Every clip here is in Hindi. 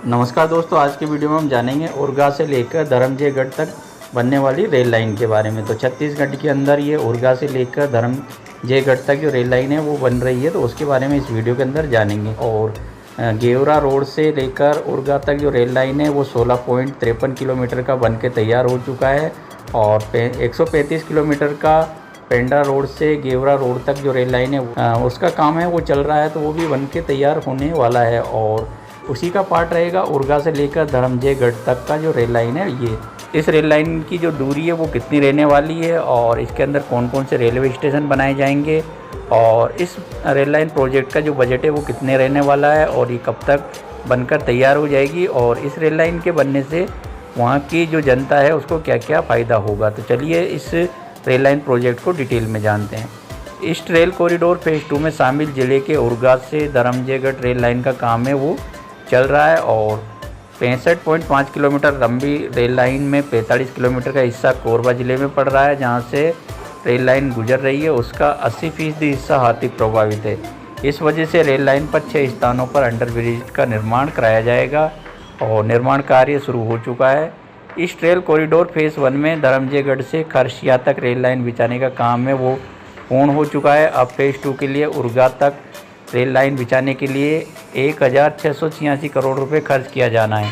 नमस्कार दोस्तों, आज की वीडियो में हम जानेंगे उरगा से लेकर धर्मजयगढ़ तक बनने वाली रेल लाइन के बारे में। तो छत्तीसगढ़ के अंदर ये उरगा से लेकर धर्मजयगढ़ तक जो रेल लाइन है वो बन रही है, तो उसके बारे में इस वीडियो के अंदर जानेंगे। और गेवरा रोड से लेकर उरगा तक जो रेल लाइन है वो 16.53 किलोमीटर का बन के तैयार हो चुका है। और 135 किलोमीटर का पेंड्रा रोड से गेवरा रोड तक जो रेल लाइन है उसका काम है वो चल रहा है, तो वो भी बन के तैयार होने वाला है। और उसी का पार्ट रहेगा उरगा से लेकर धर्मजयगढ़ तक का जो रेल लाइन है। ये इस रेल लाइन की जो दूरी है वो कितनी रहने वाली है और इसके अंदर कौन कौन से रेलवे स्टेशन बनाए जाएंगे और इस रेल लाइन प्रोजेक्ट का जो बजट है वो कितने रहने वाला है और ये कब तक बनकर तैयार हो जाएगी और इस रेल लाइन के बनने से वहाँ की जो जनता है उसको क्या क्या फ़ायदा होगा। तो चलिए इस रेल लाइन प्रोजेक्ट को डिटेल में जानते हैं। इस रेल कॉरिडोर फेज़ 2 में शामिल ज़िले के उरगा से धर्मजयगढ़ रेल लाइन का काम है वो चल रहा है। और 65.5 किलोमीटर लंबी रेल लाइन में 45 किलोमीटर का हिस्सा कोरबा ज़िले में पड़ रहा है, जहां से रेल लाइन गुजर रही है उसका 80% हिस्सा हाथी प्रभावित है। इस वजह से रेल लाइन पर 6 स्थानों पर अंडरब्रिज का निर्माण कराया जाएगा और निर्माण कार्य शुरू हो चुका है। इस रेल कॉरिडोर फेज़ 1 में धर्मजयगढ़ से खरसिया तक रेल लाइन बिछाने का काम है वो पूर्ण हो चुका है। अब फेज़ 2 के लिए उरगा तक रेल लाइन बिछाने के लिए 1686 करोड़ रुपए खर्च किया जाना है।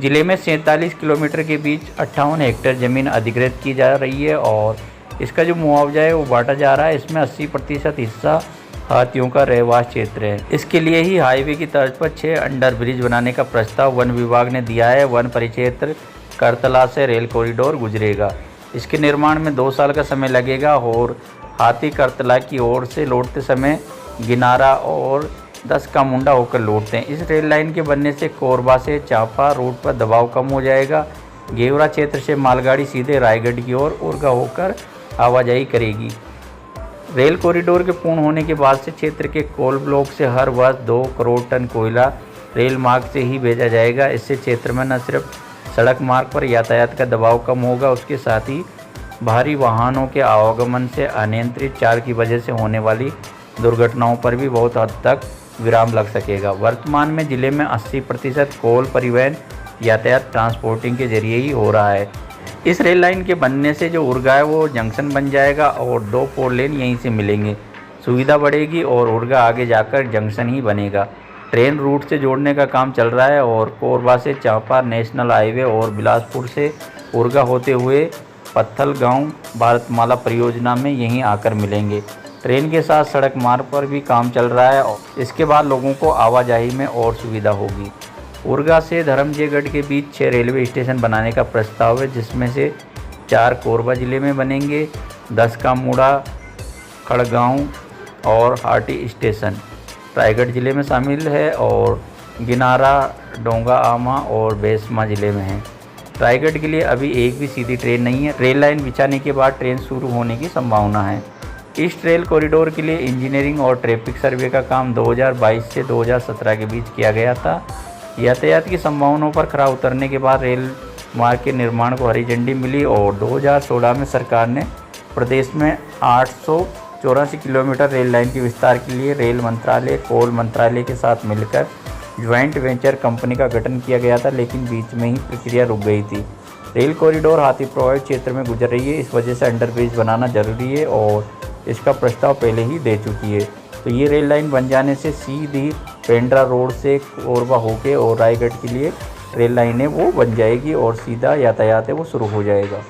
ज़िले में 47 किलोमीटर के बीच 58 हेक्टेयर ज़मीन अधिग्रहित की जा रही है और इसका जो मुआवजा है वो बांटा जा रहा है। इसमें 80% हिस्सा हाथियों का रहवास क्षेत्र है। इसके लिए ही हाईवे की तर्ज पर 6 अंडर ब्रिज बनाने का प्रस्ताव वन विभाग ने दिया है। वन परिक्षेत्र करतला से रेल कॉरिडोर गुजरेगा। इसके निर्माण में 2 साल का समय लगेगा और हाथी करतला की ओर से लौटते समय गिनारा और 10 का मुंडा होकर लौटते हैं। इस रेल लाइन के बनने से कोरबा से चांपा रूट पर दबाव कम हो जाएगा। गेवरा क्षेत्र से मालगाड़ी सीधे रायगढ़ की ओर उरगा होकर आवाजाही करेगी। रेल कॉरिडोर के पूर्ण होने के बाद से क्षेत्र के कोल ब्लॉक से हर वर्ष 2 करोड़ टन कोयला रेल मार्ग से ही भेजा जाएगा। इससे क्षेत्र में न सिर्फ सड़क मार्ग पर यातायात का दबाव कम होगा, उसके साथ ही भारी वाहनों के आवागमन से अनियंत्रित चाल की वजह से होने वाली दुर्घटनाओं पर भी बहुत हद तक विराम लग सकेगा। वर्तमान में ज़िले में 80% कोल परिवहन यातायात ट्रांसपोर्टिंग के जरिए ही हो रहा है। इस रेल लाइन के बनने से जो उरगा है वो जंक्शन बन जाएगा और 2 4 लेन यहीं से मिलेंगे, सुविधा बढ़ेगी और उरगा आगे जाकर जंक्शन ही बनेगा। ट्रेन रूट से जोड़ने का काम चल रहा है और कोरबा से चांपा नेशनल हाईवे और बिलासपुर से उरगा होते हुए पत्थलगांव भारतमाला परियोजना में यहीं आकर मिलेंगे। ट्रेन के साथ सड़क मार्ग पर भी काम चल रहा है और इसके बाद लोगों को आवाजाही में और सुविधा होगी। उरगा से धर्मजयगढ़ के बीच 6 रेलवे स्टेशन बनाने का प्रस्ताव है, जिसमें से 4 कोरबा ज़िले में बनेंगे, 10 का मुड़ा, खड़गांव और हाटी स्टेशन रायगढ़ ज़िले में शामिल है और गिनारा, डोंगा आमा और बेसमा ज़िले में है। रायगढ़ के लिए अभी एक भी सीधी ट्रेन नहीं है। रेल लाइन बिछाने के बाद ट्रेन शुरू होने की संभावना है। इस रेल कॉरिडोर के लिए इंजीनियरिंग और ट्रैफिक सर्वे का काम 2022 से 2017 के बीच किया गया था। यातायात की संभावनाओं पर खरा उतरने के बाद रेल मार्ग के निर्माण को हरी झंडी मिली और 2016 में सरकार ने प्रदेश में 884 किलोमीटर रेल लाइन के विस्तार के लिए रेल मंत्रालय, कोल मंत्रालय के साथ मिलकर ज्वाइंट वेंचर कंपनी का गठन किया गया था, लेकिन बीच में ही प्रक्रिया रुक गई थी। रेल कॉरिडोर हाथी प्रभावित क्षेत्र में गुजर रही है, इस वजह से अंडरब्रिज बनाना जरूरी है और इसका प्रस्ताव पहले ही दे चुकी है। तो ये रेल लाइन बन जाने से सीधी पेंड्रा रोड से कोरबा होके और रायगढ़ के लिए रेल लाइन है वो बन जाएगी और सीधा यातायात है वो शुरू हो जाएगा।